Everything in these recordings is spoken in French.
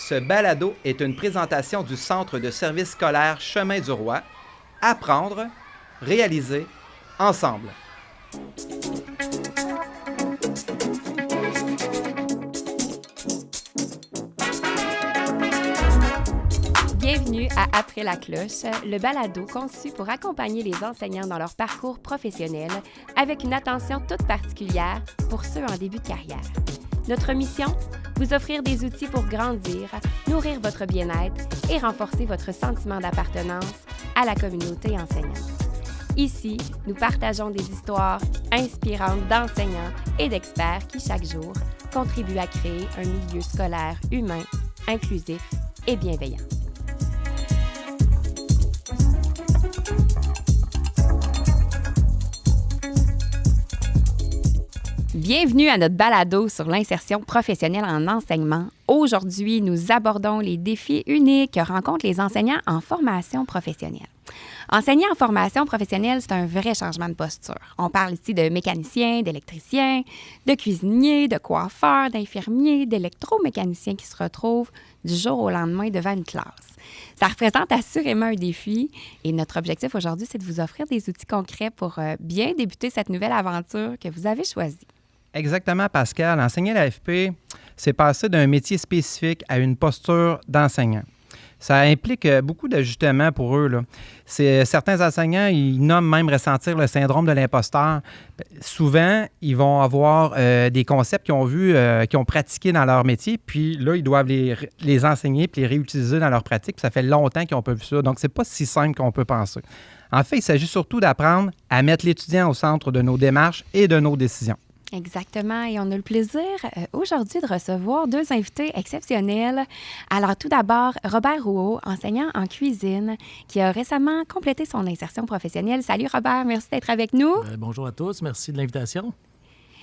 Ce balado est une présentation du Centre de services scolaires Chemin du Roi. Apprendre, réaliser, ensemble. Bienvenue à Après la cloche, le balado conçu pour accompagner les enseignants dans leur parcours professionnel avec une attention toute particulière pour ceux en début de carrière. Notre mission? Vous offrir des outils pour grandir, nourrir votre bien-être et renforcer votre sentiment d'appartenance à la communauté enseignante. Ici, nous partageons des histoires inspirantes d'enseignants et d'experts qui, chaque jour, contribuent à créer un milieu scolaire humain, inclusif et bienveillant. Bienvenue à notre balado sur l'insertion professionnelle en enseignement. Aujourd'hui, nous abordons les défis uniques que rencontrent les enseignants en formation professionnelle. Enseigner en formation professionnelle, c'est un vrai changement de posture. On parle ici de mécaniciens, d'électriciens, de cuisiniers, de coiffeurs, d'infirmiers, d'électromécaniciens qui se retrouvent du jour au lendemain devant une classe. Ça représente assurément un défi et notre objectif aujourd'hui, c'est de vous offrir des outils concrets pour bien débuter cette nouvelle aventure que vous avez choisie. Exactement, Pascal. Enseigner l'AFP, c'est passer d'un métier spécifique à une posture d'enseignant. Ça implique beaucoup d'ajustements pour eux, là. Certains enseignants, ils nomment même ressentir le syndrome de l'imposteur. Souvent, ils vont avoir des concepts qu'ils ont vus, qu'ils ont pratiqués dans leur métier, puis là, ils doivent les enseigner puis les réutiliser dans leur pratique. Puis ça fait longtemps qu'ils n'ont pas vu ça. Donc, c'est pas si simple qu'on peut penser. En fait, il s'agit surtout d'apprendre à mettre l'étudiant au centre de nos démarches et de nos décisions. Exactement. Et on a le plaisir aujourd'hui de recevoir deux invités exceptionnels. Alors, tout d'abord, Robert Rouault, enseignant en cuisine, qui a récemment complété son insertion professionnelle. Salut Robert, merci d'être avec nous. Bonjour à tous, merci de l'invitation.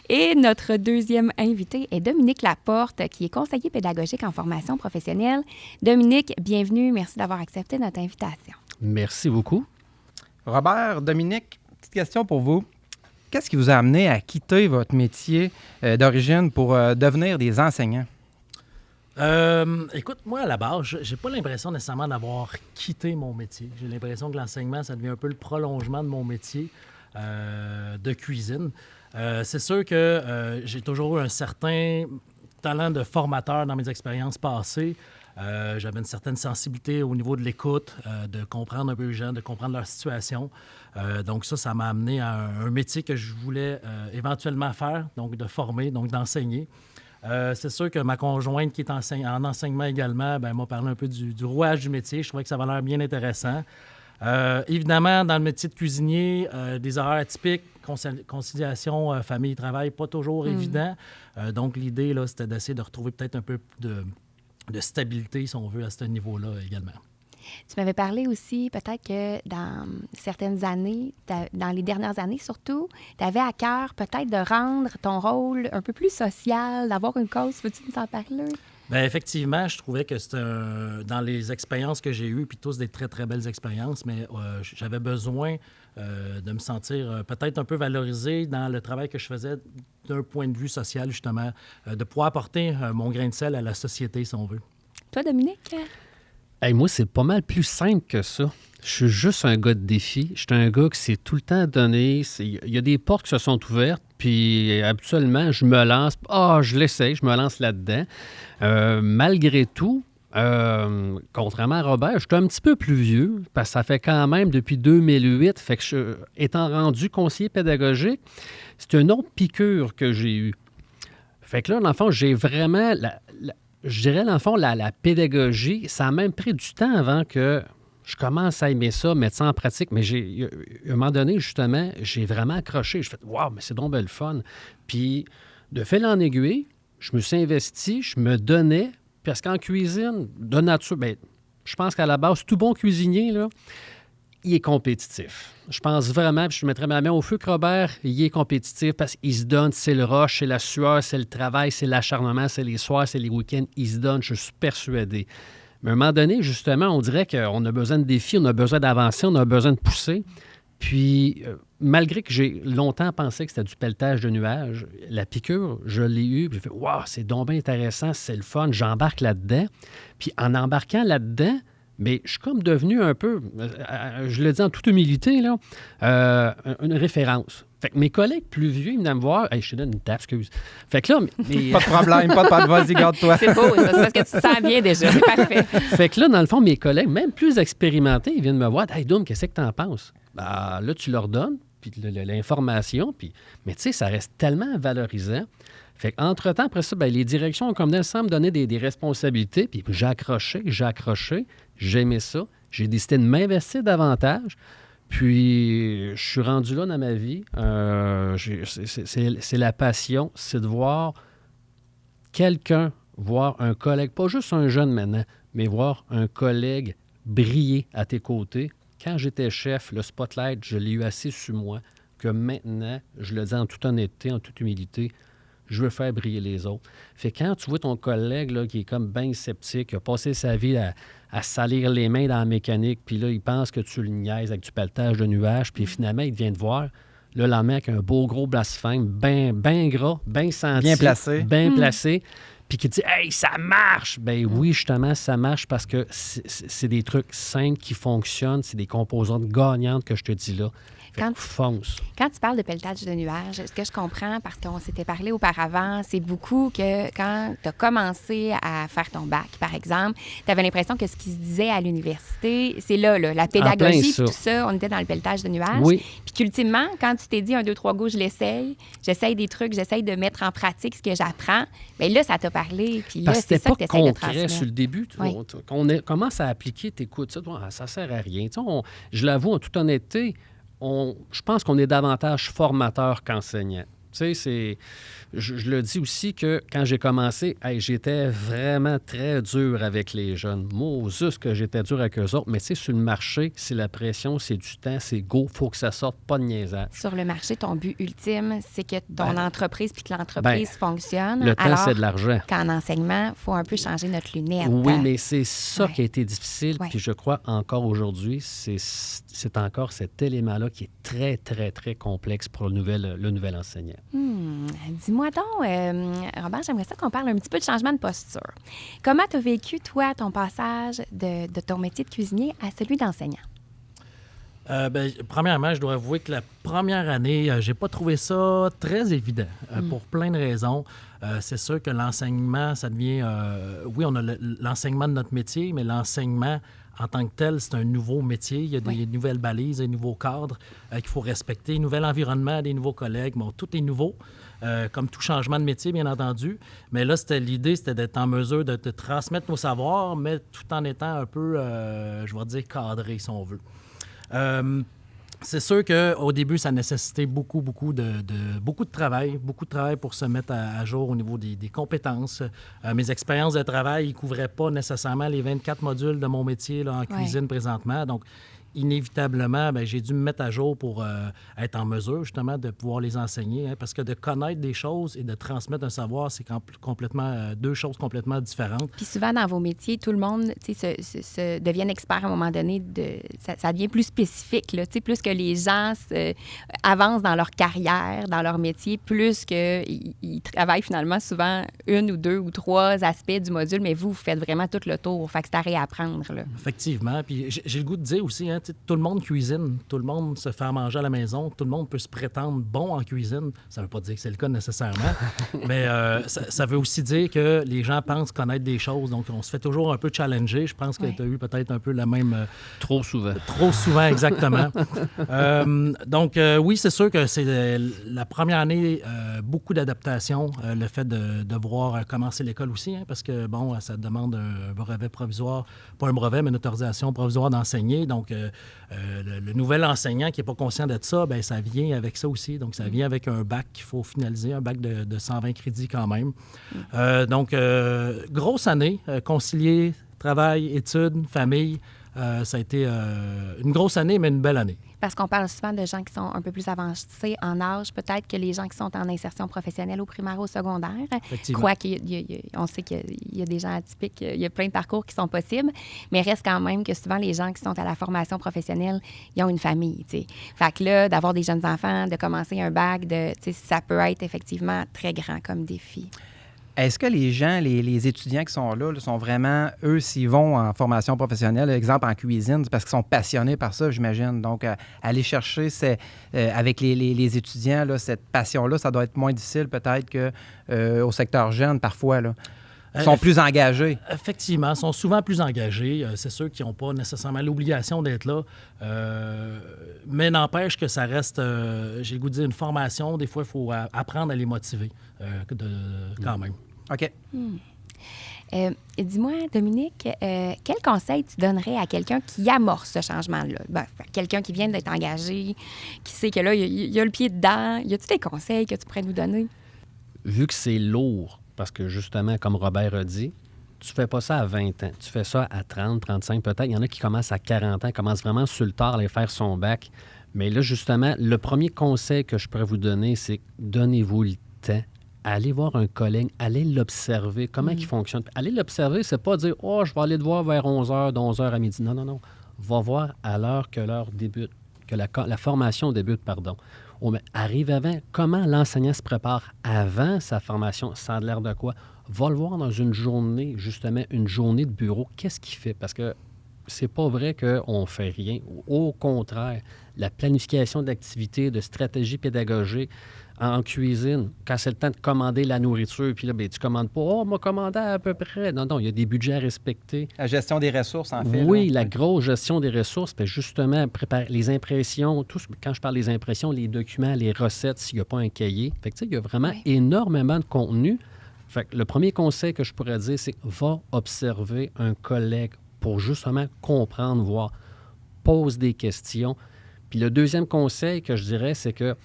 Et notre deuxième invité est Dominique Laporte, qui est conseiller pédagogique en formation professionnelle. Dominique, bienvenue. Merci d'avoir accepté notre invitation. Merci beaucoup. Robert, Dominique, petite question pour vous. Qu'est-ce qui vous a amené à quitter votre métier d'origine pour devenir des enseignants? Écoute, moi, à la base, j'ai pas l'impression nécessairement d'avoir quitté mon métier. J'ai l'impression que l'enseignement, ça devient un peu le prolongement de mon métier de cuisine. C'est sûr que j'ai toujours eu un certain talent de formateur dans mes expériences passées. J'avais une certaine sensibilité au niveau de l'écoute, de comprendre un peu les gens, de comprendre leur situation. Donc ça m'a amené à un métier que je voulais éventuellement faire, donc de former, donc d'enseigner. C'est sûr que ma conjointe qui est en enseignement également, m'a parlé un peu du rouage du métier. Je trouvais que ça avait l'air bien intéressant. Évidemment, dans le métier de cuisinier, des horaires atypiques, conciliation famille-travail, pas toujours évident. Donc l'idée, là, c'était d'essayer de retrouver peut-être un peu de stabilité, si on veut, à ce niveau-là également. Tu m'avais parlé aussi, peut-être que dans certaines années, dans les dernières années surtout, tu avais à cœur peut-être de rendre ton rôle un peu plus social, d'avoir une cause. Veux-tu nous en parler? Bien, effectivement, je trouvais que c'était dans les expériences que j'ai eues, puis tous des très, très belles expériences, mais j'avais besoin de me sentir peut-être un peu valorisé dans le travail que je faisais d'un point de vue social, justement, de pouvoir apporter mon grain de sel à la société, si on veut. Toi, Dominique? Hey, moi, c'est pas mal plus simple que ça. Je suis juste un gars de défi. Je suis un gars qui s'est tout le temps donné. Il y a des portes qui se sont ouvertes, puis habituellement, je me lance. Je l'essaye, je me lance là-dedans. Malgré tout, contrairement à Robert, je suis un petit peu plus vieux, parce que ça fait quand même depuis 2008. Fait que étant rendu conseiller pédagogique, c'est une autre piqûre que j'ai eue. Fait que là, dans le fond, j'ai vraiment... Je dirais, dans le fond, la pédagogie, ça a même pris du temps avant que je commence à aimer ça, mettre ça en pratique. Mais à un moment donné, justement, j'ai vraiment accroché. Je fais « Wow, mais c'est donc belle fun! » Puis, de fil en aiguille, je me suis investi, je me donnais, parce qu'en cuisine, de nature, je pense qu'à la base, tout bon cuisinier, là, il est compétitif. Je pense vraiment, puis je mettrais ma main au feu que Robert, il est compétitif parce qu'il se donne, c'est le rush, c'est la sueur, c'est le travail, c'est l'acharnement, c'est les soirs, c'est les week-ends, il se donne, je suis persuadé. Mais à un moment donné, justement, on dirait qu'on a besoin de défis, on a besoin d'avancer, on a besoin de pousser. Puis, malgré que j'ai longtemps pensé que c'était du pelletage de nuages, la piqûre, je l'ai eue, puis j'ai fait « Wow, c'est donc bien intéressant, c'est le fun, j'embarque là-dedans. » Puis en embarquant là-dedans, mais je suis comme devenu un peu, je le dis en toute humilité, là, une référence. Fait que mes collègues plus vieux, ils venaient me voir. Hey, je te donne une tape, excuse. Fait que là, Pas de problème, pas de problème. Vas-y, garde-toi. C'est beau, ça. C'est parce que tu te sens bien déjà. C'est parfait. Fait que là, dans le fond, mes collègues, même plus expérimentés, ils viennent me voir. Hey, Doom, qu'est-ce que t'en penses? Ben, là, tu leur donnes, puis l'information, puis. Mais tu sais, ça reste tellement valorisant. Fait qu'entre-temps, après ça, ben, les directions ont comme d'elles semblent me donner des responsabilités, puis j'ai accroché, j'ai aimé ça. J'ai décidé de m'investir davantage. Puis, je suis rendu là dans ma vie. C'est la passion, c'est de voir quelqu'un, voir un collègue, pas juste un jeune maintenant, mais voir un collègue briller à tes côtés. Quand j'étais chef, le spotlight, je l'ai eu assez sur moi que maintenant, je le dis en toute honnêteté, en toute humilité, je veux faire briller les autres. Fait que quand tu vois ton collègue là, qui est comme bien sceptique, qui a passé sa vie à salir les mains dans la mécanique, puis là, il pense que tu le niaises avec du pelletage de nuages, puis finalement, il vient te voir, le lendemain, avec un beau gros blasphème, bien gras, bien senti. Bien placé. Puis qui dit « Hey, ça marche! » Bien oui, justement, ça marche parce que c'est des trucs simples qui fonctionnent, c'est des composantes gagnantes que je te dis là. Fonce. Quand tu parles de pelletage de nuages, ce que je comprends, parce qu'on s'était parlé auparavant, c'est beaucoup que quand tu as commencé à faire ton bac, par exemple, tu avais l'impression que ce qui se disait à l'université, c'est là, la pédagogie, puis tout ça, on était dans le pelletage de nuages. Oui. Puis qu'ultimement, quand tu t'es dit 1, 2, 3, go, je l'essaye, j'essaye des trucs, j'essaye de mettre en pratique ce que j'apprends, bien là, ça t'a parlé, puis là, c'est ça que tu essaies de transmettre. Parce que c'était pas concret sur le début. Quand on commence à appliquer, t'écoutes ça, ça sert à rien. Je l'avoue en toute honnêteté, je pense qu'on est davantage formateur qu'enseignant. Tu sais, je le dis aussi que quand j'ai commencé, j'étais vraiment très dur avec les jeunes. Moi, juste que j'étais dur avec eux autres. Mais tu sais, sur le marché, c'est la pression, c'est du temps, c'est go, faut que ça sorte, pas de niaisage. Sur le marché, ton but ultime, c'est que ton entreprise puis que l'entreprise fonctionne. Le temps, c'est de l'argent. Qu'en enseignement, il faut un peu changer notre lunette. Oui, mais c'est ça qui a été difficile. Ouais. Puis je crois encore aujourd'hui, c'est encore cet élément-là qui est très, très, très complexe pour le nouvel enseignant. Dis-moi donc, Robert, j'aimerais ça qu'on parle un petit peu de changement de posture. Comment tu as vécu, toi, ton passage de ton métier de cuisinier à celui d'enseignant? Premièrement, je dois avouer que la première année, j'ai pas trouvé ça très évident pour plein de raisons. C'est sûr que l'enseignement, ça devient... oui, on a l'enseignement de notre métier, mais l'enseignement en tant que tel, c'est un nouveau métier. Il y a des nouvelles balises, des nouveaux cadres qu'il faut respecter, un nouvel environnement, des nouveaux collègues. Bon, tout est nouveau, comme tout changement de métier, bien entendu. Mais là, l'idée, c'était d'être en mesure de transmettre nos savoirs, mais tout en étant un peu, je vais dire, cadré, si on veut. C'est sûr qu'au début, ça nécessitait beaucoup de travail pour se mettre à jour au niveau des compétences. Mes expériences de travail ne couvraient pas nécessairement les 24 modules de mon métier là, en cuisine présentement. Donc, inévitablement, j'ai dû me mettre à jour pour être en mesure, justement, de pouvoir les enseigner. Parce que de connaître des choses et de transmettre un savoir, c'est complètement deux choses complètement différentes. Puis souvent, dans vos métiers, tout le monde se devient expert à un moment donné. Ça devient plus spécifique, là, plus que les gens avancent dans leur carrière, dans leur métier, plus qu'ils travaillent finalement souvent 1 ou 2 ou 3 aspects du module, mais vous faites vraiment tout le tour. Fait que c'est à réapprendre. Là. Effectivement. Puis j'ai le goût de dire aussi, tout le monde cuisine, tout le monde se fait à manger à la maison, tout le monde peut se prétendre bon en cuisine. Ça ne veut pas dire que c'est le cas nécessairement, mais ça veut aussi dire que les gens pensent connaître des choses, donc on se fait toujours un peu challenger. Je pense que tu as eu peut-être un peu la même... Trop souvent. Trop souvent, exactement. Donc, oui, c'est sûr que c'est la première année, beaucoup d'adaptation, le fait de devoir commencer l'école aussi, parce que, bon, ça demande un brevet provisoire, pas un brevet, mais une autorisation provisoire d'enseigner, donc le nouvel enseignant qui n'est pas conscient de ça, bien, ça vient avec ça aussi. Donc, ça vient avec un bac qu'il faut finaliser, un bac de 120 crédits quand même. Donc, grosse année, concilier travail, études, famille. Ça a été une grosse année, mais une belle année. Parce qu'on parle souvent de gens qui sont un peu plus avancés en âge, peut-être que les gens qui sont en insertion professionnelle au primaire ou au secondaire. Effectivement. Crois on sait qu'il y a des gens atypiques, il y a plein de parcours qui sont possibles, mais reste quand même que souvent les gens qui sont à la formation professionnelle, ils ont une famille, tu sais. Fait que là, d'avoir des jeunes enfants, de commencer un bac, ça peut être effectivement très grand comme défi. Est-ce que les gens, les étudiants qui sont là, sont vraiment, eux, s'ils vont en formation professionnelle, exemple en cuisine, c'est parce qu'ils sont passionnés par ça, j'imagine. Donc, aller chercher avec les étudiants, là, cette passion-là, ça doit être moins difficile peut-être qu'au secteur jeune, parfois, là. Ils sont plus engagés. Effectivement, ils sont souvent plus engagés. C'est sûr qu'ils n'ont pas nécessairement l'obligation d'être là. Mais n'empêche que ça reste, j'ai le goût de dire, une formation. Des fois, il faut apprendre à les motiver quand même. OK. Dis-moi, Dominique, quel conseil tu donnerais à quelqu'un qui amorce ce changement-là? Quelqu'un qui vient d'être engagé, qui sait que là, il a le pied dedans. Y a-t-il des conseils que tu pourrais nous donner? Vu que c'est lourd, parce que justement, comme Robert a dit, tu fais pas ça à 20 ans. Tu fais ça à 30, 35 peut-être. Il y en a qui commencent à 40 ans, commencent vraiment sur le tard à aller faire son bac. Mais là, justement, le premier conseil que je pourrais vous donner, c'est donnez-vous le temps. Allez voir un collègue, allez l'observer, comment il fonctionne. Allez l'observer, c'est pas dire « Oh, je vais aller te voir vers 11h, de 11h à midi. » Non, non, non. Va voir à l'heure que l'heure débute, que la formation débute, pardon. Arrive avant. Comment l'enseignant se prépare avant sa formation? Ça a l'air de quoi? Va le voir dans une journée, justement, une journée de bureau. Qu'est-ce qu'il fait? Parce que c'est pas vrai qu'on ne fait rien. Au contraire, la planification d'activités, de stratégies pédagogiques en cuisine, quand c'est le temps de commander la nourriture, puis là, bien, tu commandes pas « Oh, on m'a commandé à peu près. » Non, non, il y a des budgets à respecter. La gestion des ressources, en fait. Oui, là. la grosse gestion des ressources, puis justement, préparer les impressions, quand je parle des impressions, les documents, les recettes, s'il n'y a pas un cahier. Fait que, tu sais, il y a vraiment énormément de contenu. Fait que le premier conseil que je pourrais dire, c'est va observer un collègue pour justement comprendre, voir, pose des questions. Puis le deuxième conseil que je dirais, c'est que,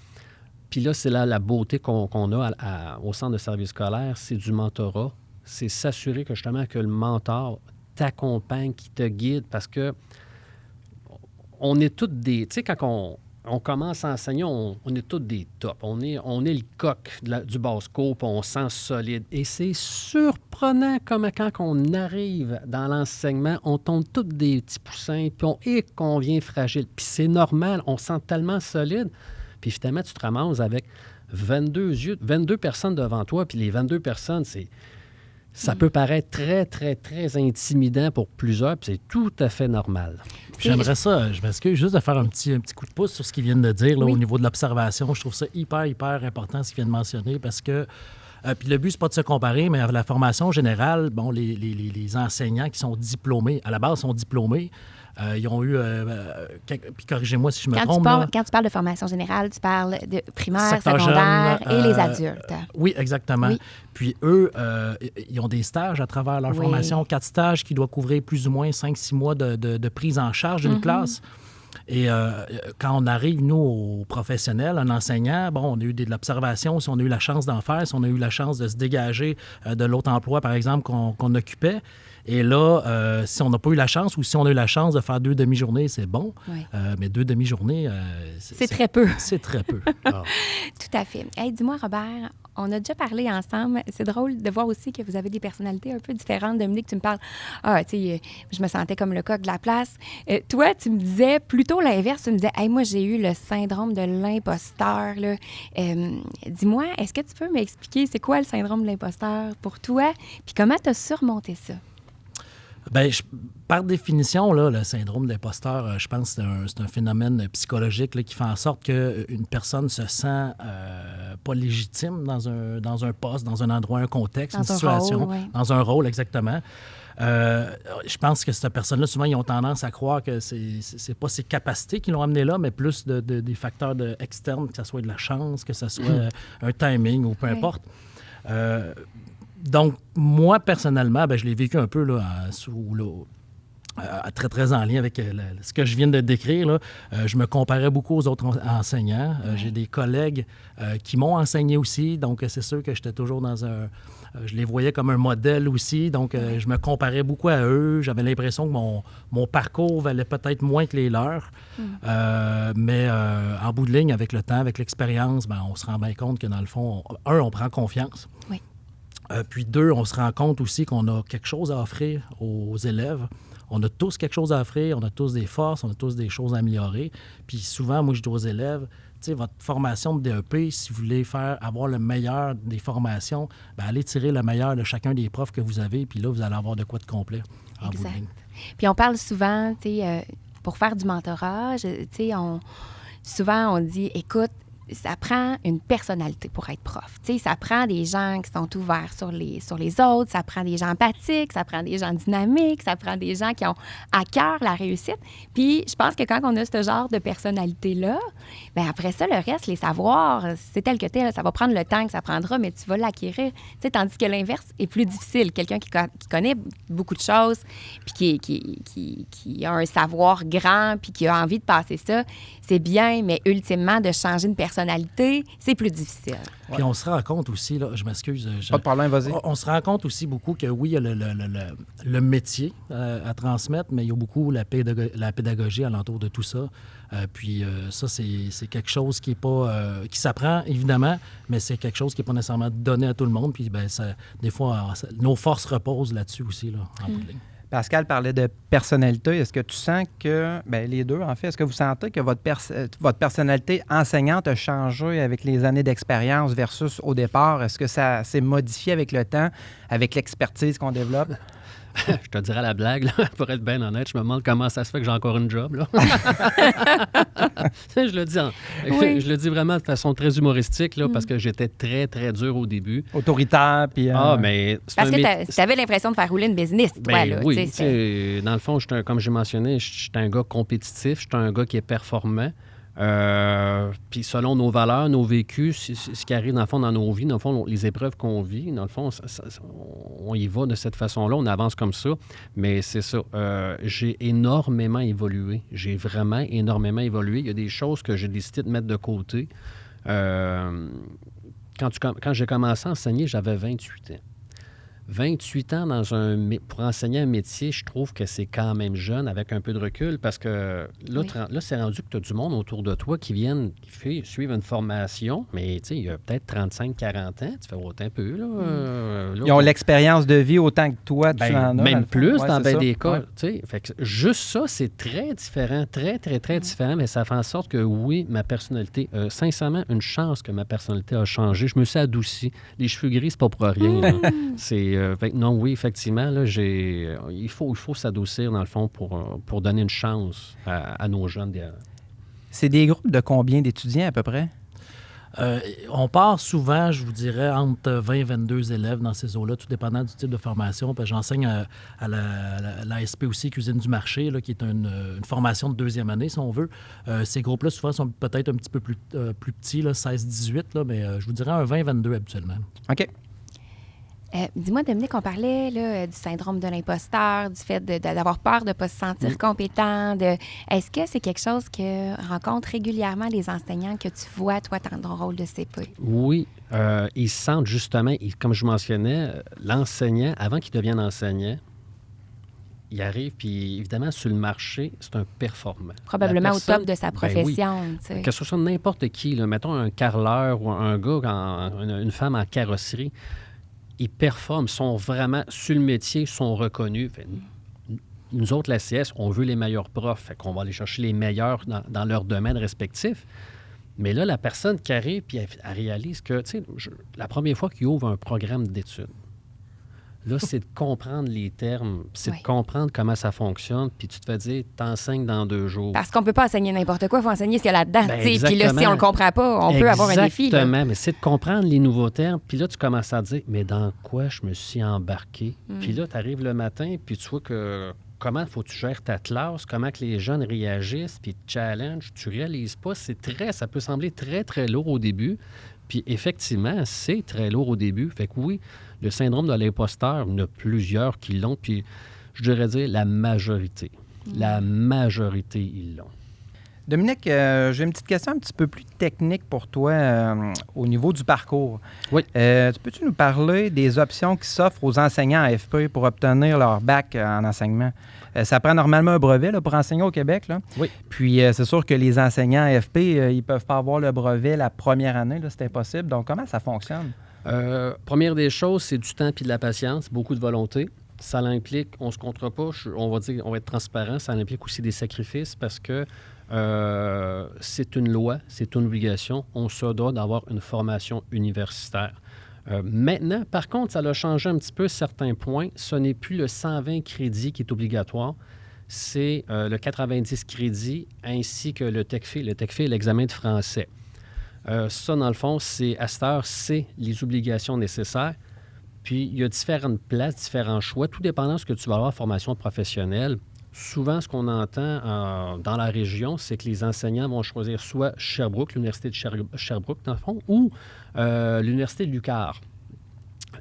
puis là, c'est la beauté qu'on a au centre de service scolaire, c'est du mentorat. C'est s'assurer que justement que le mentor t'accompagne, qui te guide, parce que on est tous des... Tu sais, quand on commence à enseigner, on est tous des tops. On est le coq du basse-cour, puis on sent solide. Et c'est surprenant comment quand on arrive dans l'enseignement, on tombe tous des petits poussins, puis qu'on vient fragile. Puis c'est normal, on se sent tellement solide. Puis finalement, tu te ramasses avec 22 personnes devant toi, puis les 22 personnes, ça peut paraître très, très, très intimidant pour plusieurs, puis c'est tout à fait normal. J'aimerais ça, je m'excuse, juste de faire un petit coup de pouce sur ce qu'ils viennent de dire là, au niveau de l'observation. Je trouve ça hyper, hyper important, ce qu'ils viennent de mentionner, parce que puis le but, c'est pas de se comparer, mais à la formation générale, bon, les enseignants qui sont diplômés, à la base, sont diplômés. Ils ont eu... puis corrigez-moi si je me trompe. Quand tu parles de formation générale, tu parles de primaire, secteur secondaire jeune, et les adultes. Oui, exactement. Oui. Puis eux, ils ont des stages à travers leur formation. 4 stages qui doivent couvrir plus ou moins 5-6 mois de prise en charge d'une classe. Et quand on arrive, nous, aux professionnels, un enseignant, bon, on a eu de l'observation, si on a eu la chance d'en faire, si on a eu la chance de se dégager de l'autre emploi, par exemple, qu'on occupait. Et là, si on n'a pas eu la chance ou si on a eu la chance de faire 2 demi-journées, c'est bon. Oui. Mais 2 demi-journées, c'est très peu. C'est très peu. Ah. Tout à fait. Hey, dis-moi, Robert, on a déjà parlé ensemble. C'est drôle de voir aussi que vous avez des personnalités un peu différentes. Dominique, tu me parles, tu sais, je me sentais comme le coq de la place. Toi, tu me disais plutôt l'inverse. Tu me disais, hey, moi, j'ai eu le syndrome de l'imposteur. Là. Dis-moi, est-ce que tu peux m'expliquer c'est quoi le syndrome de l'imposteur pour toi? Puis comment tu as surmonté ça? Bien, par définition, là, le syndrome de l'imposteur, je pense que c'est un phénomène psychologique là, qui fait en sorte qu'une personne se sent pas légitime dans un poste, dans un endroit, un contexte, une situation, dans un rôle, exactement. Je pense que cette personne-là, souvent, ils ont tendance à croire que c'est pas ses capacités qui l'ont amené là, mais plus des facteurs externes, que ce soit de la chance, que ce soit un timing ou peu importe. Donc, moi, personnellement, je l'ai vécu un peu là, très, très en lien avec ce que je viens de décrire. Là. Je me comparais beaucoup aux autres enseignants. J'ai des collègues qui m'ont enseigné aussi, donc c'est sûr que j'étais toujours dans Je les voyais comme un modèle aussi, donc je me comparais beaucoup à eux. J'avais l'impression que mon parcours valait peut-être moins que les leurs. Mais en bout de ligne, avec le temps, avec l'expérience, on se rend bien compte que dans le fond, on prend confiance. Oui. Puis 2, on se rend compte aussi qu'on a quelque chose à offrir aux élèves. On a tous quelque chose à offrir, on a tous des forces, on a tous des choses à améliorer. Puis souvent, moi, je dis aux élèves, tu sais, votre formation de DEP, si vous voulez avoir le meilleur des formations, allez tirer le meilleur de chacun des profs que vous avez, puis là, vous allez avoir de quoi de complet en bout de ligne. Puis on parle souvent, tu sais, pour faire du mentorat, tu sais, souvent on dit, écoute, ça prend une personnalité pour être prof. Tu sais, ça prend des gens qui sont ouverts sur les autres, ça prend des gens empathiques, ça prend des gens dynamiques, ça prend des gens qui ont à cœur la réussite. Puis, je pense que quand on a ce genre de personnalité-là, après ça, le reste, les savoirs, c'est tel que tel, ça va prendre le temps que ça prendra, mais tu vas l'acquérir. Tu sais, tandis que l'inverse est plus difficile. Quelqu'un qui connaît beaucoup de choses, puis qui a un savoir grand, puis qui a envie de passer ça, c'est bien, mais ultimement, de changer une personnalité, c'est plus difficile. Puis on se rend compte aussi, là, je m'excuse. Pas de problème, vas-y. On se rend compte aussi beaucoup que oui, il y a le métier à transmettre, mais il y a beaucoup la pédagogie alentour de tout ça. Puis ça, c'est quelque chose qui est pas qui s'apprend, évidemment, mais c'est quelque chose qui n'est pas nécessairement donné à tout le monde. Puis des fois, nos forces reposent là-dessus aussi, là, en bout de ligne. Pascal parlait de personnalité. Est-ce que tu sens que, les deux, en fait, est-ce que vous sentez que votre personnalité enseignante a changé avec les années d'expérience versus au départ? Est-ce que ça s'est modifié avec le temps, avec l'expertise qu'on développe? Je te dirais la blague, là, pour être bien honnête, je me demande comment ça se fait que j'ai encore une job. Là. je le dis vraiment de façon très humoristique, là, parce que j'étais très, très dur au début. Autoritaire, puis... mais... Parce que tu avais l'impression de faire rouler une business, toi, là. Oui, dans le fond, comme j'ai mentionné, je suis un gars compétitif, je suis un gars qui est performant. Puis selon nos valeurs, nos vécus, ce qui arrive dans le fond dans nos vies, dans le fond, les épreuves qu'on vit, dans le fond, on y va de cette façon-là, on avance comme ça. Mais c'est ça, j'ai énormément évolué. J'ai vraiment énormément évolué. Il y a des choses que j'ai décidé de mettre de côté. Quand j'ai commencé à enseigner, j'avais 28 ans. 28 ans pour enseigner un métier, je trouve que c'est quand même jeune avec un peu de recul parce que là c'est rendu que tu as du monde autour de toi qui suivent une formation, mais tu sais, il y a peut-être 35-40 ans, tu fais autant un peu. Là, ils ont l'expérience de vie autant que toi, tu en as. Même plus dans bien des cas. Ouais. Fait que juste ça, c'est très différent, très, très, très différent, mais ça fait en sorte que oui, ma personnalité, sincèrement, une chance que ma personnalité a changé. Je me suis adouci. Les cheveux gris, c'est pas pour rien. Non, oui, effectivement, là, il faut s'adoucir, dans le fond, pour donner une chance à nos jeunes. C'est des groupes de combien d'étudiants, à peu près? On part souvent, je vous dirais, entre 20 et 22 élèves dans ces eaux-là, tout dépendant du type de formation. Puis j'enseigne à l'ASP aussi, Cuisine du marché, là, qui est une formation de 2e année, si on veut. Ces groupes-là, souvent, sont peut-être un petit peu plus petits, 16-18, là, mais je vous dirais un 20-22 habituellement. OK. Dis-moi, Dominique, on parlait là, du syndrome de l'imposteur, du fait d'avoir peur de ne pas se sentir compétent. Est-ce que c'est quelque chose que rencontrent régulièrement les enseignants que tu vois, toi, dans ton rôle de CP? Oui. Ils sentent justement, comme je mentionnais, l'enseignant, avant qu'il devienne enseignant, il arrive, puis évidemment, sur le marché, c'est un performant. Probablement au top de sa profession. Oui. Que ce soit n'importe qui, là, mettons un carreleur ou un gars, une femme en carrosserie, ils performent, sont vraiment sur le métier, sont reconnus. Fait, nous autres, la CS, on veut les meilleurs profs. Fait qu'on va aller chercher les meilleurs dans leur domaine respectif. Mais là, la personne qui arrive, puis elle réalise que, tu sais, la première fois qu'il ouvre un programme d'études, là, c'est de comprendre les termes, c'est de comprendre comment ça fonctionne, puis tu te fais dire, t'enseignes dans 2 jours. Parce qu'on peut pas enseigner n'importe quoi, il faut enseigner ce qu'il y a là-dedans. Puis là, si on le comprend pas, on peut avoir un défi. Exactement, mais c'est de comprendre les nouveaux termes, puis là, tu commences à dire, mais dans quoi je me suis embarqué? Puis là, tu arrives le matin, puis tu vois que comment faut que tu gères ta classe, comment que les jeunes réagissent, puis te challenge, tu réalises pas, ça peut sembler très, très lourd au début. Puis effectivement, c'est très lourd au début. Fait que oui, le syndrome de l'imposteur, il y en a plusieurs qui l'ont. Puis je dirais dire la majorité. La majorité, ils l'ont. Dominique, j'ai une petite question un petit peu plus technique pour toi au niveau du parcours. Oui. Peux-tu nous parler des options qui s'offrent aux enseignants AFP pour obtenir leur bac en enseignement? Ça prend normalement un brevet là, pour enseigner au Québec. Là. Oui. Puis, c'est sûr que les enseignants AFP, ils ne peuvent pas avoir le brevet la première année. Là, c'est impossible. Donc, comment ça fonctionne? Première des choses, c'est du temps et de la patience, beaucoup de volonté. Ça l'implique, on ne se comptera pas, on va être transparent, ça implique aussi des sacrifices parce que c'est une loi, c'est une obligation. On se doit d'avoir une formation universitaire. Maintenant, par contre, ça a changé un petit peu certains points. Ce n'est plus le 120 crédits qui est obligatoire, c'est le 90 crédits ainsi que le TECFE. Le TECFE est l'examen de français. Ça, dans le fond, à cette heure, c'est les obligations nécessaires. Puis, il y a différentes places, différents choix, tout dépendant de ce que tu vas avoir en formation professionnelle. Souvent, ce qu'on entend dans la région, c'est que les enseignants vont choisir soit Sherbrooke, l'Université de Sherbrooke, dans le fond, ou l'Université de l'UQAR.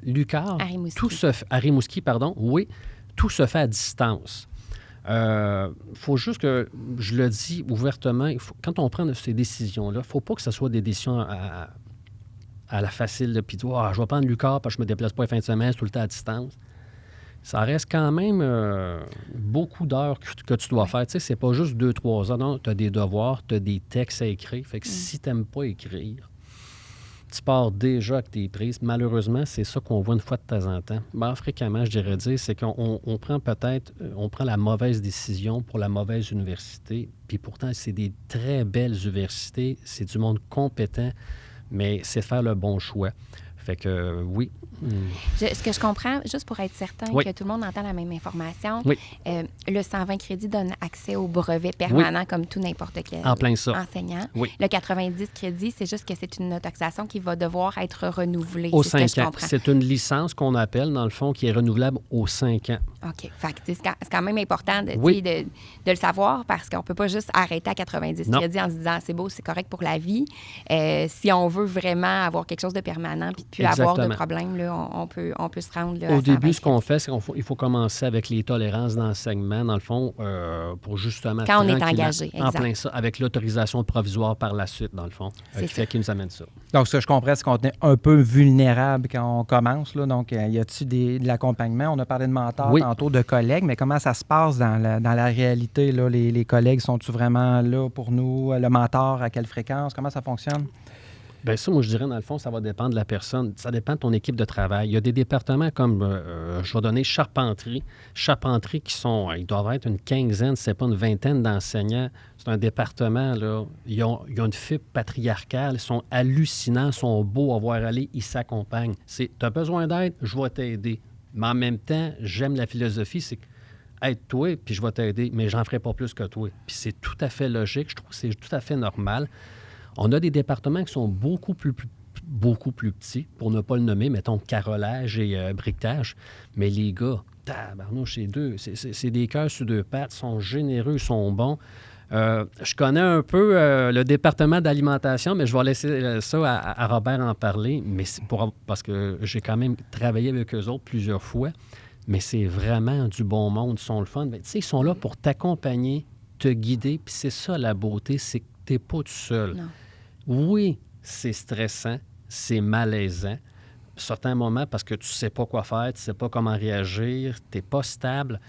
l'UQAR, à Rimouski, pardon, oui, tout se fait à distance. Faut juste que, je le dis ouvertement, quand on prend ces décisions-là, il ne faut pas que ce soit des décisions à la facile, puis je vais prendre l'UQAR parce que je ne me déplace pas les fins de semaine, c'est tout le temps à distance. Ça reste quand même beaucoup d'heures que tu dois faire. Tu sais, c'est pas juste 2-3 heures. Non, tu as des devoirs, tu as des textes à écrire. Fait que si tu n'aimes pas écrire, tu pars déjà avec tes prises. Malheureusement, c'est ça qu'on voit une fois de temps en temps. Fréquemment, je dirais dire, c'est qu'on prend la mauvaise décision pour la mauvaise université. Puis pourtant, c'est des très belles universités. C'est du monde compétent, mais c'est faire le bon choix. Fait que oui. Ce que je comprends, juste pour être certain que tout le monde entend la même information, le 120 crédits donne accès au brevet permanent comme tout n'importe quel enseignant. Oui. Le 90 crédits, c'est juste que c'est une autorisation qui va devoir être renouvelée. Aux 5 ans. C'est une licence qu'on appelle, dans le fond, qui est renouvelable aux 5 ans. OK. Fait que c'est quand même important de le savoir parce qu'on ne peut pas juste arrêter à 90 crédits en se disant c'est beau, c'est correct pour la vie. Si on veut vraiment avoir quelque chose de permanent puis de plus avoir de problème, là, on peut se rendre là, au début, ce qu'on fait, c'est qu'il faut commencer avec les tolérances d'enseignement, dans le fond, pour justement... Quand on est engagé, en plein ça, avec l'autorisation provisoire par la suite, dans le fond. C'est qui nous amène ça. Donc, ce que je comprends, c'est qu'on est un peu vulnérable quand on commence. Là. Donc, y a-t-il de l'accompagnement? On a parlé de mentors, tantôt de collègues, mais comment ça se passe dans la réalité? Là? Les collègues, sont-ils vraiment là pour nous? Le mentor, à quelle fréquence? Comment ça fonctionne? Bien, ça, moi, je dirais, dans le fond, ça va dépendre de la personne. Ça dépend de ton équipe de travail. Il y a des départements comme, je vais donner charpenterie. Charpenterie ils doivent être une quinzaine, c'est pas une vingtaine d'enseignants. C'est un département, là. Ils ont une fibre patriarcale. Ils sont hallucinants, ils sont beaux à voir aller. Ils s'accompagnent. Tu as besoin d'aide, je vais t'aider. Mais en même temps, j'aime la philosophie, c'est aide-toi, puis je vais t'aider, mais j'en ferai pas plus que toi. Puis c'est tout à fait logique. Je trouve que c'est tout à fait normal. On a des départements qui sont beaucoup plus petits, pour ne pas le nommer, mettons carrelage et briquetage. Mais les gars, tabarnouche, c'est des cœurs sur deux pattes, sont généreux, sont bons. Je connais un peu le département d'alimentation, mais je vais laisser ça à Robert en parler, mais parce que j'ai quand même travaillé avec eux autres plusieurs fois. Mais c'est vraiment du bon monde, ils sont le fun. Mais, ils sont là pour t'accompagner, te guider, puis c'est ça la beauté, c'est que tu n'es pas tout seul. Non. Oui, c'est stressant, c'est malaisant. À certains moments, parce que tu ne sais pas quoi faire, tu ne sais pas comment réagir, tu n'es pas stable.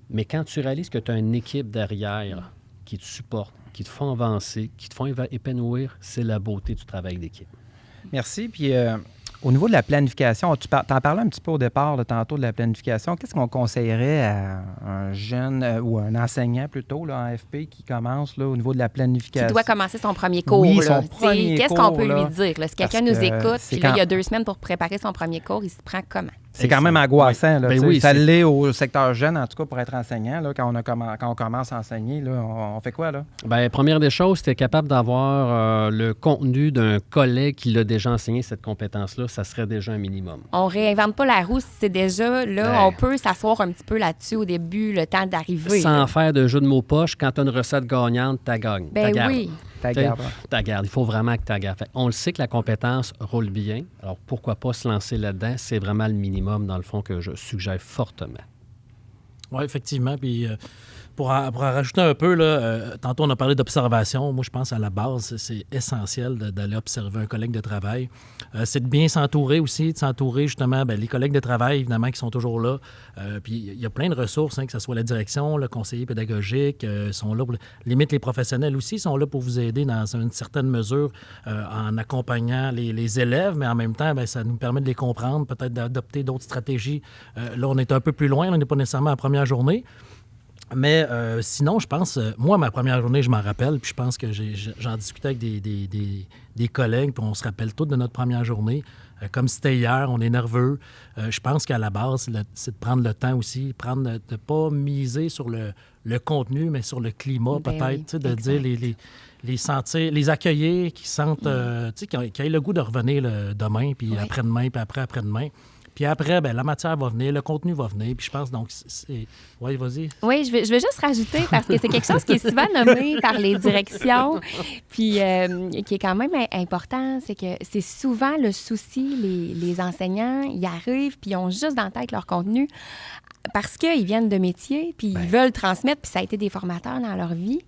Mais quand tu réalises que tu as une équipe derrière qui te supporte, qui te font avancer, qui te font épanouir, c'est la beauté du travail d'équipe. Merci. Puis, au niveau de la planification, tu en parlais un petit peu au départ, là, tantôt, de la planification. Qu'est-ce qu'on conseillerait à un jeune ou un enseignant plutôt là, en AFP qui commence là, au niveau de la planification? Qui doit commencer son premier cours. Oui, là. son premier Qu'est-ce cours, qu'on peut lui dire? Là? Si quelqu'un nous écoute, puis là, il y a 2 semaines pour préparer son premier cours, il se prend comment? C'est quand même angoissant. Là, oui, ça l'est au secteur jeune, en tout cas, pour être enseignant. Là, quand on commence à enseigner, là, on fait quoi? Là? Bien, première des choses, tu es capable d'avoir le contenu d'un collègue qui l'a déjà enseigné cette compétence-là. Ça serait déjà un minimum. On réinvente pas la roue si c'est déjà là. On peut s'asseoir un petit peu là-dessus au début, le temps d'arriver. Sans faire de jeu de mots poche, quand tu as une recette gagnante, tu gagnes. Oui. Tu gardes. Il faut vraiment que tu gardes. On le sait que la compétence roule bien. Alors, pourquoi pas se lancer là-dedans? C'est vraiment le minimum, dans le fond, que je suggère fortement. Oui, effectivement. Puis, Pour en rajouter un peu, là, tantôt on a parlé d'observation. Moi, je pense à la base, c'est essentiel d'aller observer un collègue de travail. C'est de bien s'entourer aussi, de s'entourer justement, les collègues de travail, évidemment, qui sont toujours là. Puis il y a plein de ressources, que ce soit la direction, le conseiller pédagogique, sont là pour, limite les professionnels aussi sont là pour vous aider dans une certaine mesure en accompagnant les élèves, mais en même temps, ça nous permet de les comprendre, peut-être d'adopter d'autres stratégies. Là, on est un peu plus loin, on n'est pas nécessairement à la première journée. Mais sinon, je pense, moi, ma première journée, je m'en rappelle, puis je pense que j'en discutais avec des collègues, puis on se rappelle tous de notre première journée. Comme c'était hier, on est nerveux. Je pense qu'à la base, c'est de prendre le temps aussi, de ne pas miser sur le contenu, mais sur le climat, peut-être, de dire les sentir, les accueillir, qu'ils sentent, qu'ils aient le goût de revenir demain, puis après-demain, puis après-demain. Puis après, la matière va venir, le contenu va venir. Puis je pense, donc, c'est... Oui, vas-y. Oui, je vais juste rajouter, parce que c'est quelque chose qui est souvent nommé par les directions, puis qui est quand même important, c'est que c'est souvent le souci, les enseignants, ils arrivent, puis ils ont juste dans la tête leur contenu, parce qu'ils viennent de métier, puis ils veulent transmettre, puis ça a été des formateurs dans leur vie.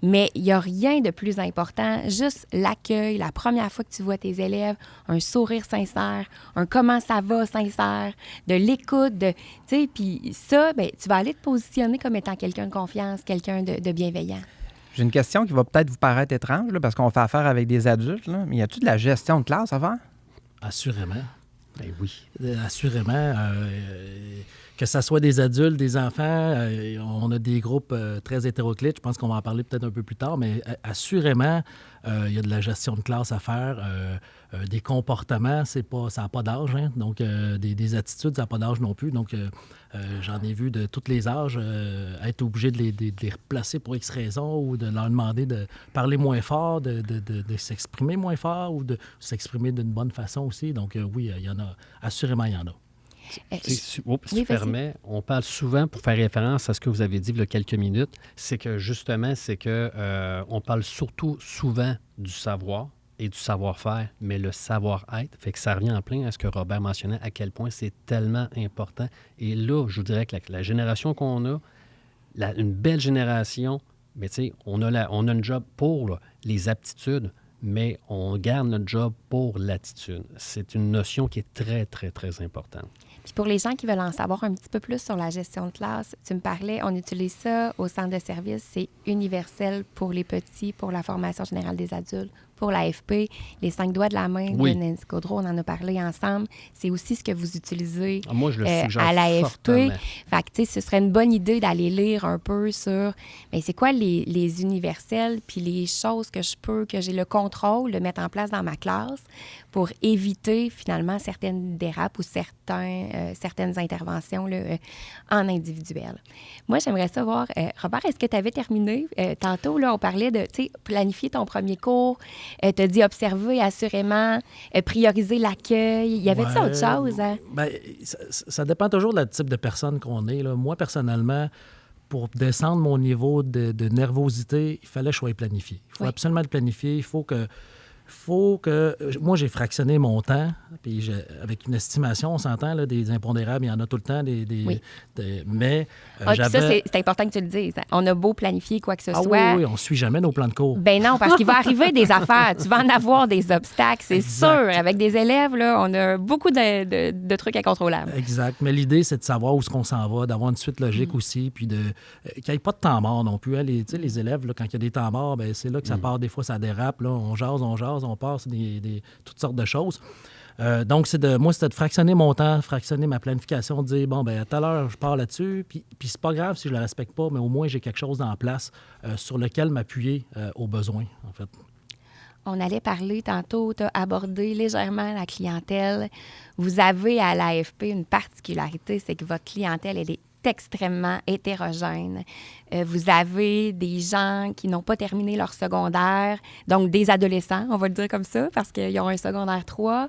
Mais il n'y a rien de plus important, juste l'accueil, la première fois que tu vois tes élèves, un sourire sincère, un comment ça va sincère, de l'écoute, tu sais, puis ça, tu vas aller te positionner comme étant quelqu'un de confiance, quelqu'un de bienveillant. J'ai une question qui va peut-être vous paraître étrange, là, parce qu'on fait affaire avec des adultes, là, mais y a-t-il de la gestion de classe à faire? Assurément. Ben oui. Assurément. Que ce soit des adultes, des enfants, on a des groupes très hétéroclites. Je pense qu'on va en parler peut-être un peu plus tard, mais assurément, il y a de la gestion de classe à faire. Des comportements, ça n'a pas d'âge. Hein? Donc, des attitudes, ça n'a pas d'âge non plus. Donc, j'en ai vu de tous les âges être obligé de les replacer pour X raisons ou de leur demander de parler moins fort, de s'exprimer moins fort ou de s'exprimer d'une bonne façon aussi. Donc, oui, il y en a. Assurément, il y en a. Si tu permets, on parle souvent, pour faire référence à ce que vous avez dit il y a quelques minutes, c'est que justement, on parle surtout souvent du savoir et du savoir-faire, mais le savoir-être, fait que ça revient en plein à ce que Robert mentionnait, à quel point c'est tellement important. Et là, je vous dirais que la génération qu'on a, une belle génération, mais tu sais, on a une job pour les aptitudes, mais on garde notre job pour l'attitude. C'est une notion qui est très, très, très importante. Puis pour les gens qui veulent en savoir un petit peu plus sur la gestion de classe, tu me parlais, on utilise ça au centre de service, c'est universel pour les petits, pour la formation générale des adultes, pour l'AFP. Les 5 doigts de la main de Nancy Gaudreau, on en a parlé ensemble. C'est aussi ce que vous utilisez moi, je le suggère à l'AFP. fortement. Fait que, tu sais, ce serait une bonne idée d'aller lire un peu sur c'est quoi les universels, puis les choses que j'ai le contrôle de mettre en place dans ma classe pour éviter finalement certaines dérapes ou certaines interventions là, en individuel. Moi, j'aimerais savoir, Robert, est-ce que tu avais terminé? Tantôt, là, on parlait de planifier ton premier cours. Tu as dit observer assurément, prioriser l'accueil. Y avait-il autre chose? Hein? Ça dépend toujours du type de personne qu'on est. Là. Moi, personnellement, pour descendre mon niveau de nervosité, il fallait que je sois planifié. Il faut absolument le planifier. Il faut que... Moi, j'ai fractionné mon temps, puis avec une estimation, on s'entend, là, des impondérables, il y en a tout le temps, mais j'avais... Ça, c'est important que tu le dises. On a beau planifier quoi que ce soit. Oui, on ne suit jamais nos plans de cours. Ben non, parce qu'il va arriver des affaires. Tu vas en avoir des obstacles, c'est sûr. Avec des élèves, là, on a beaucoup de trucs incontrôlables. Exact. Mais l'idée, c'est de savoir où est-ce qu'on s'en va, d'avoir une suite logique aussi, puis qu'il n'y ait pas de temps mort non plus. Hein. Les élèves, là, quand il y a des temps morts, c'est là que ça part. Des fois, ça dérape. Là, on jase, on passe toutes sortes de choses. Donc, moi, c'était de fractionner mon temps, fractionner ma planification, de dire, à telle heure, je pars là-dessus, puis c'est pas grave si je le respecte pas, mais au moins, j'ai quelque chose en place sur lequel m'appuyer aux besoins, en fait. On allait parler tantôt, tu as abordé légèrement la clientèle. Vous avez à l'AFP une particularité, c'est que votre clientèle, elle est extrêmement hétérogène. Vous avez des gens qui n'ont pas terminé leur secondaire, donc des adolescents, on va le dire comme ça, parce qu'ils ont un secondaire 3.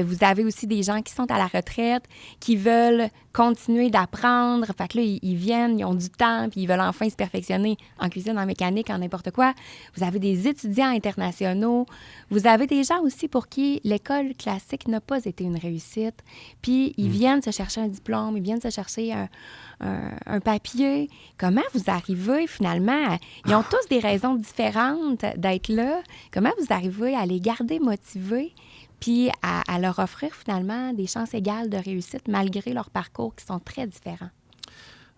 Vous avez aussi des gens qui sont à la retraite, qui veulent continuer d'apprendre. Fait que là, ils viennent, ils ont du temps, puis ils veulent enfin se perfectionner en cuisine, en mécanique, en n'importe quoi. Vous avez des étudiants internationaux. Vous avez des gens aussi pour qui l'école classique n'a pas été une réussite. Puis ils viennent se chercher un diplôme, ils viennent se chercher un papier. Comment vous arrivez finalement? Ils ont tous des raisons différentes d'être là. Comment vous arrivez à les garder motivés? Puis à leur offrir finalement des chances égales de réussite malgré leurs parcours qui sont très différents?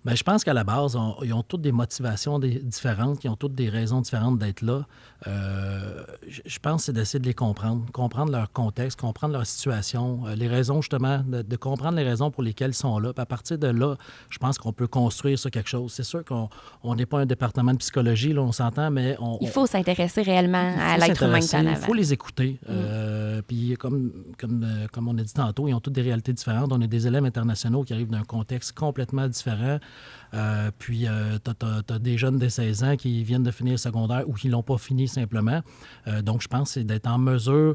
Bien, je pense qu'à la base, ils ont toutes des motivations différentes, ils ont toutes des raisons différentes d'être là. Je pense que c'est d'essayer de les comprendre leur contexte, comprendre leur situation, les raisons justement, de comprendre les raisons pour lesquelles ils sont là. Puis à partir de là, je pense qu'on peut construire sur quelque chose. C'est sûr qu'on n'est pas un département de psychologie, là, on s'entend, mais il faut s'intéresser réellement à l'être humain en avant. Il faut les écouter. Puis comme on a dit tantôt, ils ont toutes des réalités différentes. On a des élèves internationaux qui arrivent d'un contexte complètement différent. Puis, tu as des jeunes de 16 ans qui viennent de finir le secondaire ou qui ne l'ont pas fini simplement. Donc, je pense que c'est d'être en mesure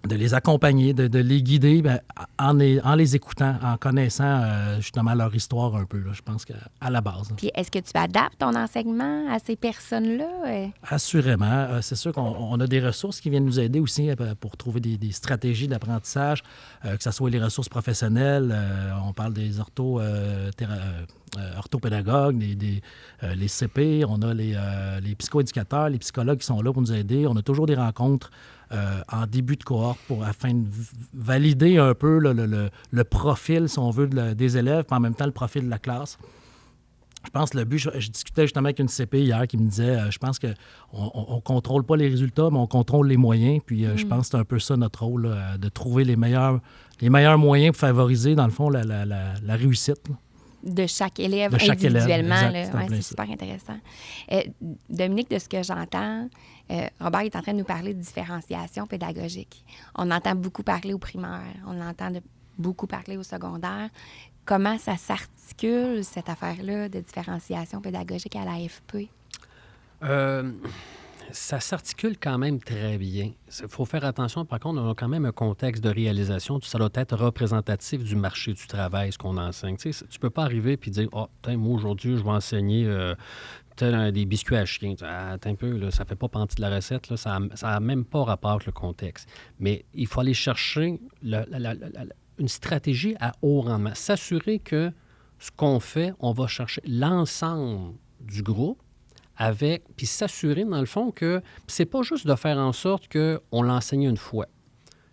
de les accompagner, de les guider en les écoutant, en connaissant justement leur histoire un peu, là, je pense qu'à la base. Puis est-ce que tu adaptes ton enseignement à ces personnes-là? Assurément. C'est sûr qu'on a des ressources qui viennent nous aider aussi pour trouver des stratégies d'apprentissage, que ce soit les ressources professionnelles, on parle des orthopédagogues, les CP, on a les psychoéducateurs, les psychologues qui sont là pour nous aider. On a toujours des rencontres en début de cohorte afin de valider un peu le profil, si on veut, des élèves, puis en même temps le profil de la classe. Je pense que le but, je discutais justement avec une CP hier qui me disait, je pense qu'on ne contrôle pas les résultats, mais on contrôle les moyens. Puis je pense que c'est un peu ça notre rôle, là, de trouver les meilleurs moyens pour favoriser, dans le fond, la réussite. Là. De chaque élève individuellement. C'est super intéressant. Dominique, de ce que j'entends, Robert est en train de nous parler de différenciation pédagogique. On entend beaucoup parler au primaire, on entend beaucoup parler au secondaire. Comment ça s'articule, cette affaire-là de différenciation pédagogique à l'AFP? Ça s'articule quand même très bien. Il faut faire attention, par contre, on a quand même un contexte de réalisation. Ça doit être représentatif du marché du travail, ce qu'on enseigne. Tu ne peux pas arriver et dire « Ah, moi, aujourd'hui, je vais enseigner des biscuits à chiens. » Attends un peu, là, ça ne fait pas partie de la recette. Là, ça n'a même pas rapport avec le contexte. Mais il faut aller chercher une stratégie à haut rendement. S'assurer que ce qu'on fait, on va chercher l'ensemble du groupe, puis s'assurer, dans le fond, que c'est pas juste de faire en sorte qu'on l'enseigne une fois.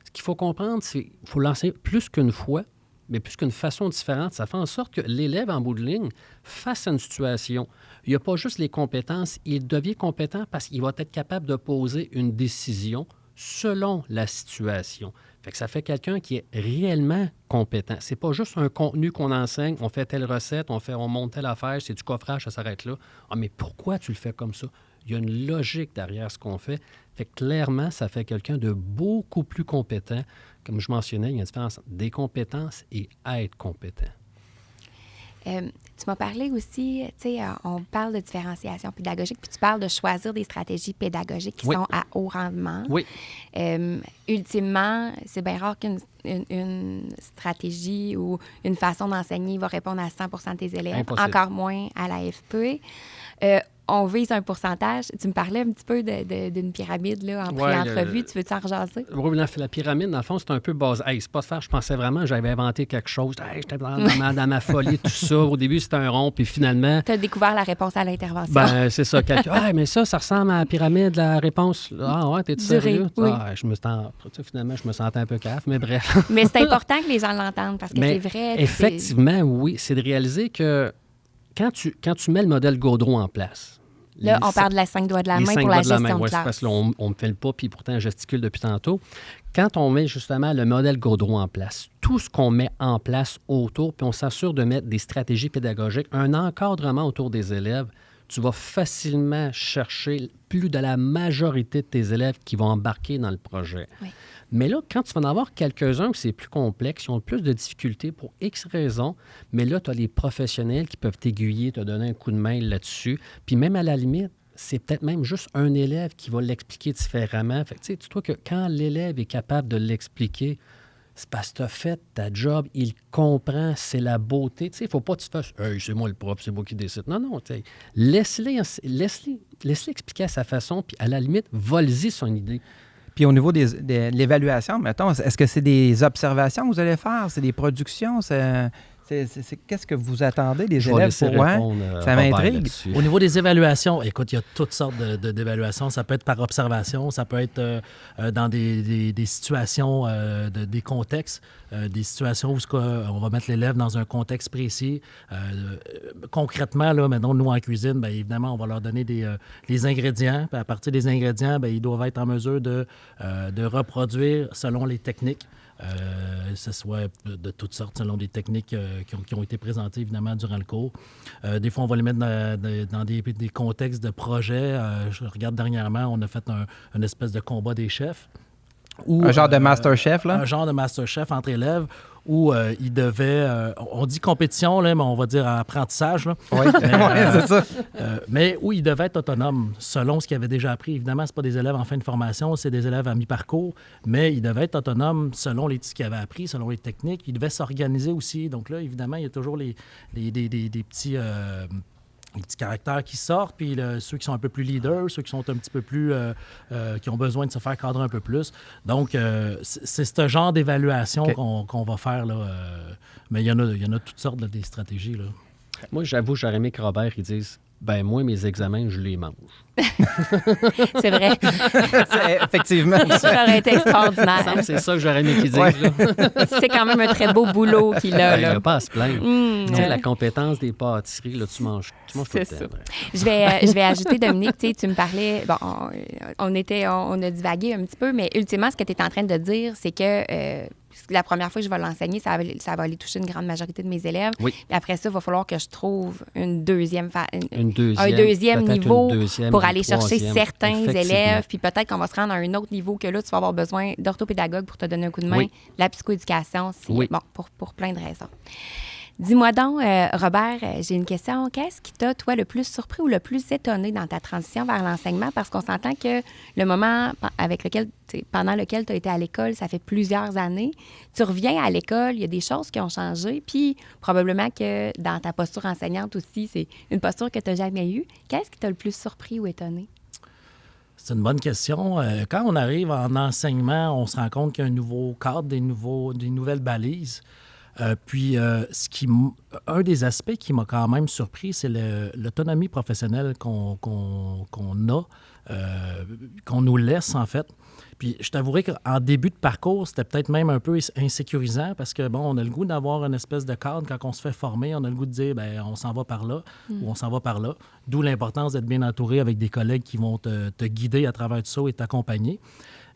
Ce qu'il faut comprendre, c'est qu'il faut l'enseigner plus qu'une fois, mais plus qu'une façon différente. Ça fait en sorte que l'élève, en bout de ligne, face à une situation, il n'y a pas juste les compétences, il devient compétent parce qu'il va être capable de poser une décision selon la situation. Fait que ça fait quelqu'un qui est réellement compétent. C'est pas juste un contenu qu'on enseigne, on fait telle recette, on monte telle affaire, c'est du coffrage, ça s'arrête là. Ah, mais pourquoi tu le fais comme ça? Il y a une logique derrière ce qu'on fait. Fait que clairement, ça fait quelqu'un de beaucoup plus compétent. Comme je mentionnais, il y a une différence entre des compétences et être compétent. Tu m'as parlé aussi, tu sais, on parle de différenciation pédagogique, puis tu parles de choisir des stratégies pédagogiques qui sont à haut rendement. Oui. Ultimement, c'est bien rare qu'une stratégie ou une façon d'enseigner va répondre à 100% de tes élèves, Impossible. Encore moins à l'AFP. On vise un pourcentage. Tu me parlais un petit peu d'une pyramide là, en pré-entrevue. Tu veux-tu en rejaser? Oui, la pyramide, dans le fond, c'est un peu basé. Hey, c'est pas de faire, je pensais vraiment, j'avais inventé quelque chose. Hey, j'étais dans ma folie, tout ça. Au début, c'était un rond, puis finalement... Tu as découvert la réponse à l'intervention. Ben, c'est ça. Mais ça ressemble à la pyramide, la réponse. Ah ouais, t'es-tu sérieux? Oui. Finalement, je me sentais un peu caf, mais bref. Mais c'est important que les gens l'entendent, parce que c'est vrai. Effectivement, oui. C'est de réaliser que quand tu mets le modèle Gaudreau en place... Là, on parle de la 5 doigts de la main pour la gestion de classe. C'est parce que là, on me fait le pas, puis pourtant, je gesticule depuis tantôt. Quand on met justement le modèle Gaudreau en place, tout ce qu'on met en place autour, puis on s'assure de mettre des stratégies pédagogiques, un encadrement autour des élèves, tu vas facilement chercher plus de la majorité de tes élèves qui vont embarquer dans le projet. Oui. Mais là, quand tu vas en avoir quelques-uns qui c'est plus complexe, qui ont plus de difficultés pour X raisons, mais là, tu as les professionnels qui peuvent t'aiguiller, te donner un coup de main là-dessus. Puis même à la limite, c'est peut-être même juste un élève qui va l'expliquer différemment. Fait que tu sais, dis-toi que quand l'élève est capable de l'expliquer, c'est parce que tu as fait ta job, il comprend, c'est la beauté. Tu sais, il ne faut pas que tu fasses « Hey, c'est moi le prof, c'est moi qui décide ». Non, tu sais, laisse-le expliquer à sa façon, puis à la limite, vole-y son idée. Puis au niveau de l'évaluation, mettons, est-ce que c'est des observations que vous allez faire? C'est des productions? Qu'est-ce que vous attendez des élèves pour ça m'intrigue. Au niveau des évaluations, écoute, il y a toutes sortes d'évaluations. Ça peut être par observation, ça peut être dans des situations, des contextes, des situations où on va mettre l'élève dans un contexte précis. Concrètement, là, maintenant, nous, en cuisine, bien évidemment, on va leur donner les ingrédients. Puis à partir des ingrédients, bien, ils doivent être en mesure de reproduire selon les techniques. Ce soit de toutes sortes, selon des techniques qui ont été présentées, évidemment, durant le cours. Des fois, on va les mettre dans des contextes de projets. Je regarde dernièrement, on a fait une espèce de combat des chefs. Un genre de Masterchef, là? Un genre de Masterchef entre élèves où ils devaient... on dit compétition, là, mais on va dire apprentissage. Là. Oui, c'est ça. Mais où ils devaient être autonomes selon ce qu'ils avaient déjà appris. Évidemment, ce pas des élèves en fin de formation, c'est des élèves à mi-parcours, mais ils devaient être autonomes selon ce qu'ils avaient appris, selon les techniques. Ils devaient s'organiser aussi. Donc là, évidemment, il y a toujours des petits... les petits caractères qui sortent, puis ceux qui sont un peu plus leaders, ceux qui sont un petit peu plus... qui ont besoin de se faire cadrer un peu plus. Donc, c'est ce genre d'évaluation qu'on va faire, là. Mais il y en a toutes sortes des stratégies, là. Moi, j'avoue, j'aurais aimé que Robert, ils disent « Ben moi, mes examens, je les mange. » C'est vrai. Effectivement. Ça aurait été extraordinaire. C'est ça que j'aurais aimé qu'ils disent. Là. C'est quand même un très beau boulot qu'il a. Il là. n'y a pas à se plaindre. Tu sais, la compétence des pâtisseries, là, tu manges tout le temps. Je vais ajouter, Dominique, tu me parlais, bon, on a divagué un petit peu, mais ultimement, ce que tu es en train de dire, c'est que la première fois que je vais l'enseigner, ça va aller toucher une grande majorité de mes élèves. Oui. Et après ça, il va falloir que je trouve un deuxième niveau pour aller chercher certains élèves. Puis peut-être qu'on va se rendre à un autre niveau que là, tu vas avoir besoin d'orthopédagogues pour te donner un coup de main. Oui. La psychoéducation, c'est Oui. bon pour plein de raisons. Dis-moi donc, Robert, j'ai une question. Qu'est-ce qui t'a, toi, le plus surpris ou le plus étonné dans ta transition vers l'enseignement? Parce qu'on s'entend que le moment pendant lequel tu as été à l'école, ça fait plusieurs années. Tu reviens à l'école, il y a des choses qui ont changé, puis probablement que dans ta posture enseignante aussi, c'est une posture que tu n'as jamais eue. Qu'est-ce qui t'a le plus surpris ou étonné? C'est une bonne question. Quand on arrive en enseignement, on se rend compte qu'il y a un nouveau cadre, des nouvelles balises. Puis, un des aspects qui m'a quand même surpris, c'est l'autonomie professionnelle qu'on a, qu'on nous laisse, en fait. Puis, je t'avouerai qu'en début de parcours, c'était peut-être même un peu insécurisant parce que, bon, on a le goût d'avoir une espèce de cadre quand on se fait former. On a le goût de dire, bien, on s'en va par là ou on s'en va par là. D'où l'importance d'être bien entouré avec des collègues qui vont te guider à travers tout ça et t'accompagner.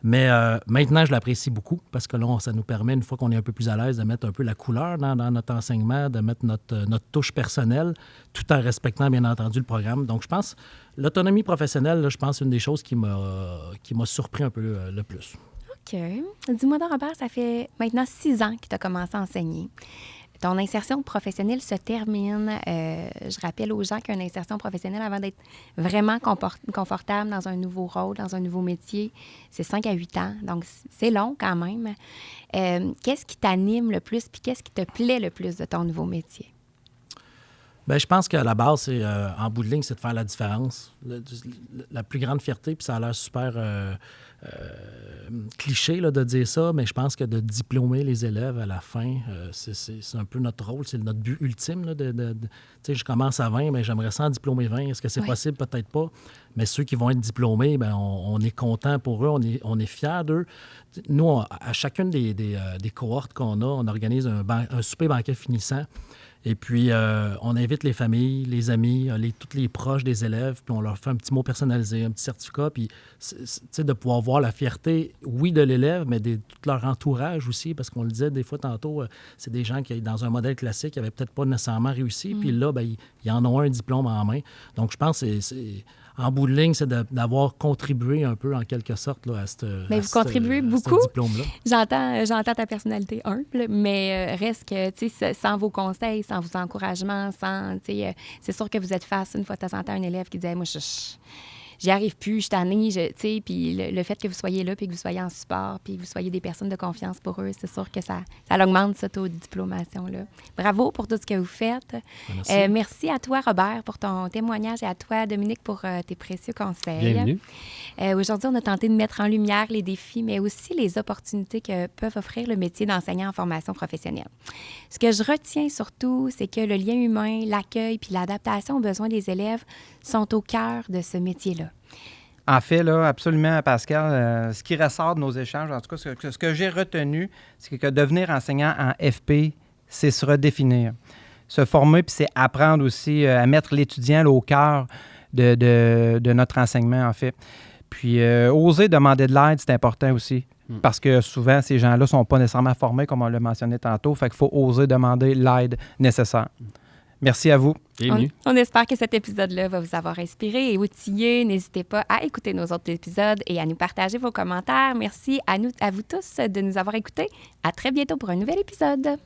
Mais maintenant, je l'apprécie beaucoup parce que là, ça nous permet, une fois qu'on est un peu plus à l'aise, de mettre un peu la couleur dans notre enseignement, de mettre notre touche personnelle, tout en respectant, bien entendu, le programme. Donc, je pense, l'autonomie professionnelle, là, je pense, c'est une des choses qui m'a surpris un peu le plus. OK. Dis-moi donc, Robert, ça fait maintenant 6 ans que tu as commencé à enseigner. Ton insertion professionnelle se termine. Je rappelle aux gens qu'une insertion professionnelle, avant d'être vraiment confortable dans un nouveau rôle, dans un nouveau métier, c'est 5 à 8 ans. Donc, c'est long quand même. Qu'est-ce qui t'anime le plus puis qu'est-ce qui te plaît le plus de ton nouveau métier? Bien, je pense qu'à la base, c'est en bout de ligne, c'est de faire la différence. La plus grande fierté, puis ça a l'air super cliché là, de dire ça, mais je pense que de diplômer les élèves à la fin, c'est un peu notre rôle, c'est notre but ultime. Là, tu sais, je commence à 20, mais j'aimerais ça en diplômer 20. Est-ce que c'est possible? Peut-être pas. Mais ceux qui vont être diplômés, bien, on est content pour eux, on est fiers d'eux. Nous, à chacune des cohortes qu'on a, on organise un souper banquet finissant. Et puis, on invite les familles, les amis, tous les proches des élèves, puis on leur fait un petit mot personnalisé, un petit certificat, puis de pouvoir voir la fierté, oui, de l'élève, mais de tout leur entourage aussi, parce qu'on le disait des fois tantôt, c'est des gens qui, dans un modèle classique, n'avaient peut-être pas nécessairement réussi, puis là, bien, ils en ont un diplôme en main. Donc, je pense que en bout de ligne, c'est d'avoir contribué un peu, en quelque sorte, là, à vous contribuez beaucoup. Ce diplôme-là. J'entends ta personnalité humble, mais reste que, tu sais, sans vos conseils, sans vos encouragements, c'est sûr que vous êtes face, une fois de temps en temps, à un élève qui dit hey, « moi, j'y arrive plus, je suis tannée, tu sais, puis le fait que vous soyez là, puis que vous soyez en support, puis que vous soyez des personnes de confiance pour eux, c'est sûr que ça augmente cette diplomation-là. Bravo pour tout ce que vous faites. Merci. Merci à toi, Robert, pour ton témoignage et à toi, Dominique, pour tes précieux conseils. Bienvenue. Aujourd'hui, on a tenté de mettre en lumière les défis, mais aussi les opportunités que peuvent offrir le métier d'enseignant en formation professionnelle. Ce que je retiens surtout, c'est que le lien humain, l'accueil puis l'adaptation aux besoins des élèves sont au cœur de ce métier-là. En fait, là, absolument, Pascal, ce qui ressort de nos échanges, en tout cas, ce que j'ai retenu, c'est que devenir enseignant en FP, c'est se redéfinir. Se former, puis c'est apprendre aussi à mettre l'étudiant là, au cœur de notre enseignement, en fait. Puis, oser demander de l'aide, c'est important aussi. Parce que souvent, ces gens-là ne sont pas nécessairement formés, comme on l'a mentionné tantôt. Fait qu'il faut oser demander l'aide nécessaire. Merci à vous. Bienvenue. On espère que cet épisode-là va vous avoir inspiré et outillé. N'hésitez pas à écouter nos autres épisodes et à nous partager vos commentaires. Merci à vous tous de nous avoir écoutés. À très bientôt pour un nouvel épisode.